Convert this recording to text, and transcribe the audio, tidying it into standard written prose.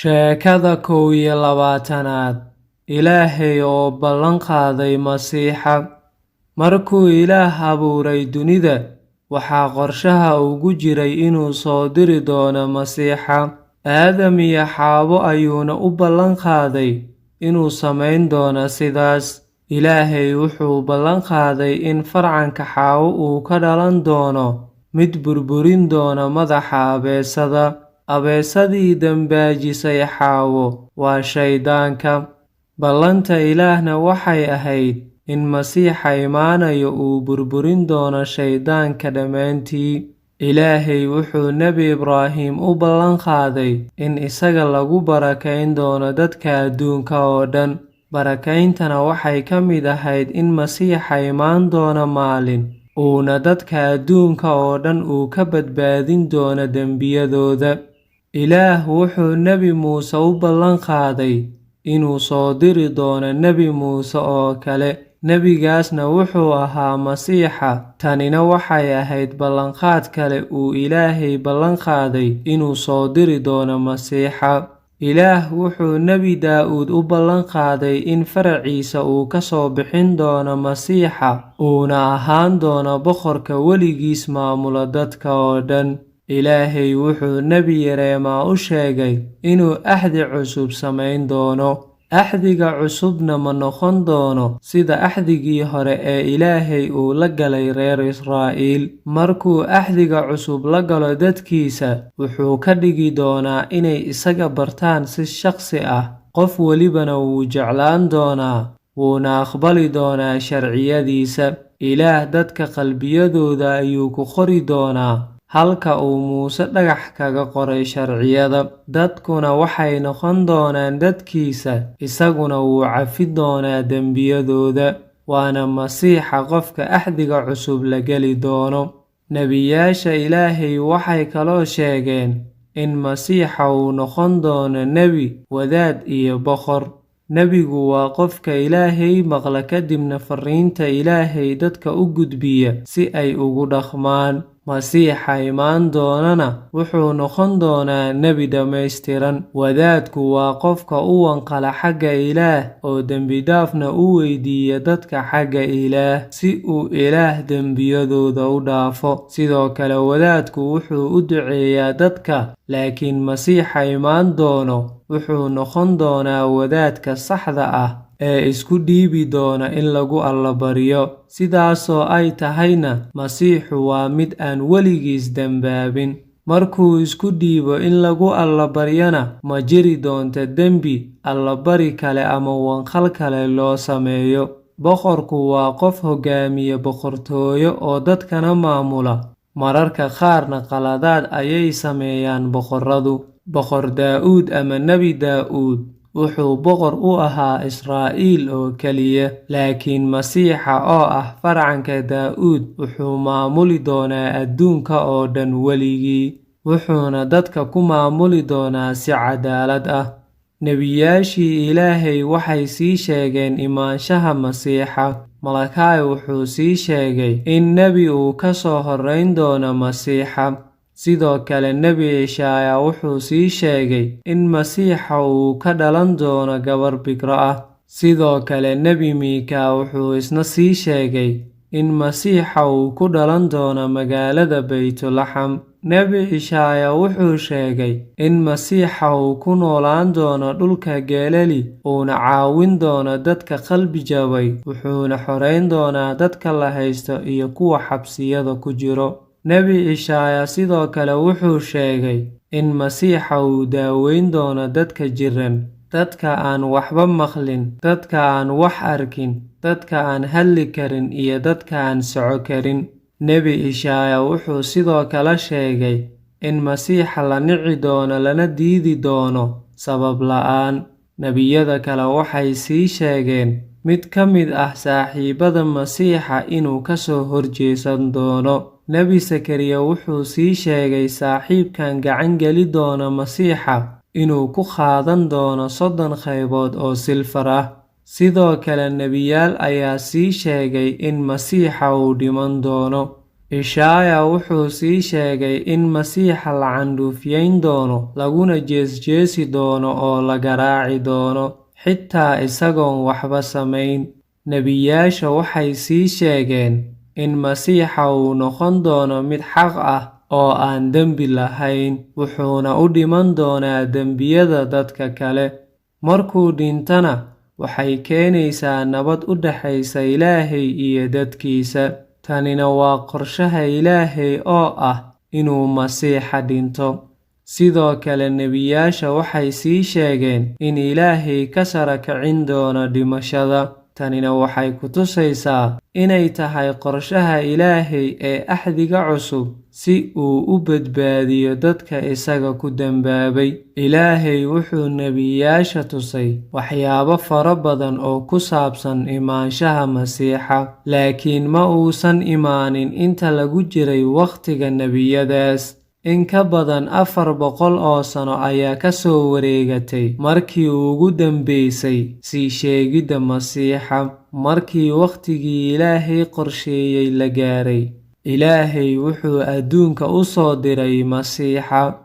Sheekada 21aad Ilaahay oo ballan qaaday Masiixa. Markuu Ilaah abuuray dunida, waxaa qorshaha ugu jiray inuu soo diri doono Masiixa. Aadam iyo Xaawo ayuuna u ballan qaaday inuu samayn doono sidaas. Ilaahay wuxuu ballan qaaday in farcanka Xaawo uu ka dhalan doono mid burburin doona madaxa abeesada. Abeesadii dambaajisay Xaawo waa Shaydaanka. Ballanta Ilaahna waxay ahayd in Masiixa imaanayo uu burburin doono Shaydaanka dhammaantii. Ilaahay wuxuu Nebi Ibraahim u ballan qaaday in isaga lagu barakayn doono dadka adduunka oo dhan. Barakayntana waxay ka mid ahayd in Masiixa imaan doono maalin uuna dadka adduunka oo dhan uu ka badbaadin doono dembiyadooda. Ilaah wuxuu Nebi Muuse u ballan qaaday inuu soo diri doono Nebi Muuse oo kale. Nebigaasna wuxuu ahaa Masiixa. Tanina waxay ahayd ballanqaad kale uu Ilaahay ballan qaaday inuu soo diri doono Masiixa. Ilaah wuxuu Nebi Daa'uud u ballan qaaday in faraciisa uu ka soo bixin doono Masiixa, uuna ahaan doono boqorka weligiis maamula dadka oo dhan. Ilaahay wuxuu Nebi Yereemaa u sheegay inuu axdi cusub samayn doono. Axdiga cusubna ma noqon doono sida axdigii hore ee Ilaahay uu la galay reer Israa'iil. Markuu axdiga cusub la galo dadkiisa, wuxuu ka dhigi doonaa inay isaga bartaan si shakhsi ah. Qof welibana wuu jeclaan doonaa, wuuna aqbali doonaa sharciyadiisa. Ilaah dadka qalbiyadooda ayuu ku qori doonaa, halka uu Muuse dhagax kaga qoray sharciyada. Dadkuna waxay noqon doonaan dadkiisa, isaguna wuu cafi doonaa dembiyadooda. Waana Masiixa qofka axdiga cusub la geli doono. Nebiyaasha Ilaahay waxay kaloo sheegeen in Masiixa uu noqon doono nebi, wadaad iyo boqor. Nebigu waa qofka Ilaahay maqla kadibna fariinta Ilaahay dadka u gudbiya si ay ugu dhaqmaan. Masiixa imaan doonana wuxuu noqon doonaa nebi dhammaystiran. Wadaadku waa qofka u wanqala xagga Ilaah oo dembidaafna u weydiiya dadka xagga Ilaah, si uu Ilaah dembiyadooda u dhaafo. Sidoo kale wadaadku wuxuu u duceeyaa dadka, laakiin Masiixa imaan doono wuxuu noqon doonaa wadaadka saxda ah ee isku dhiibi doona in lagu allabaryo. Sidaasoo ay tahayna, Masiixu waa mid aan weligiis dembaabin. Markuu isku dhiibo in lagu allabaryana, ma jiri doonto dembi allabari kale ama wanqal kale loo sameeyo. Boqorku waa qof hogaamiya boqortooyo oo dadkana maamula. Mararka qaarna qaladaad ayay sameeyaan boqorradu. Boqor Daa'uud ama Nebi Daa'uud wuxuu boqor u ahaa Israa'iil oo keliya, laakiin Masiixa oo ah farcanka Daa'uud wuxuu maamuli doonaa adduunka oo dhan weligii, wuxuuna dadka ku maamuli doonaa si cadaalad ah. Nebiyaashii Ilaahay waxay sii sheegeen imaanshaha Masiixa. Malakaay wuxuu sii sheegay in nebi uu ka soo horrayn doono Masiixa. Sidoo kale Nebi Ishaaya wuxuu sii sheegay in Masiixa uu ka dhalan doono gabar bikra ah. Sidoo kale Nebi Miika wuxuu isna sii sheegay in Masiixa uu ku dhalan doono magaalada Baytulaxam. Nebi Ishaaya wuxuu sheegay in Masiixa uu ku noolaan doono dhulka Galiili, uuna caawin doono dadka qalbi jabay, wuxuuna xoreyn doonaa dadka la haysto iyo kuwa xabsiyada ku jiro. Nebi Ishaaya sidoo kale wuxuu sheegay in Masiixa uu daaweyn doono dadka jiran, dadka aan waxba maqlin, dadka aan wax arkin, dadka aan hadli karin iyo dadka aan soco karin. Nebi Ishaaya wuxuu sidoo kale sheegay in Masiixa la nici doono lana diidi doono sabab la'aan. Nebiyada kale waxay sii sheegeen mid ka mid ah saaxiibada Masiixa inuu ka soo horjeesan doono. Nebi Sakariya wuxuu sii sheegay saaxiibkan gacan geli doona Masiixa inuu ku qaadan doono 30 qaybood oo silfar ah. Sidoo kale nebiyaal ayaa sii sheegay in Masiixa uu dhiman doono. Ishaaya wuxuu sii sheegay in Masiixa la candhuufiyeyn doono, laguna jeesjeesi doono oo la garaaci doono, xitaa isagoon waxba samayn. Nebiyaasha waxay sii sheegeen in Masiixa uu noqon doono mid xaq ah oo aan dembi lahayn, wuxuuna u dhiman doonaa dembiyada dadka kale. Markuu dhintana, waxay keenaysaa nabad u dhaxaysa Ilaahay iyo dadkiisa. Tanina waa qorshaha Ilaahay oo ah inuu Masiixa dhinto. Sidoo kale nebiyaasha waxay sii sheegeen in Ilaahay ka sara kicin doono dhimashada. Tanina waxay ku tusaysaa inay tahay qorshaha Ilaahay ee axdiga cusub si uu u badbaadiyo dadka isaga ku dambaabay. Ilaahay wuxuu nebiyaasha tusay waxyaabo fara badan oo ku saabsan imaanshaha Masiixa, laakiin ma uusan imaanin inta lagu jiray wakhtiga nebiyadaas. In ka badan 400 oo sano ayaa ka soo wareegatay markii ugu dambeysay sii sheegidda Masiixa. Markii wakhtigii Ilaahay qorsheeyay la gaaray, Ilaahay wuxuu adduunka u soo diray Masiixa.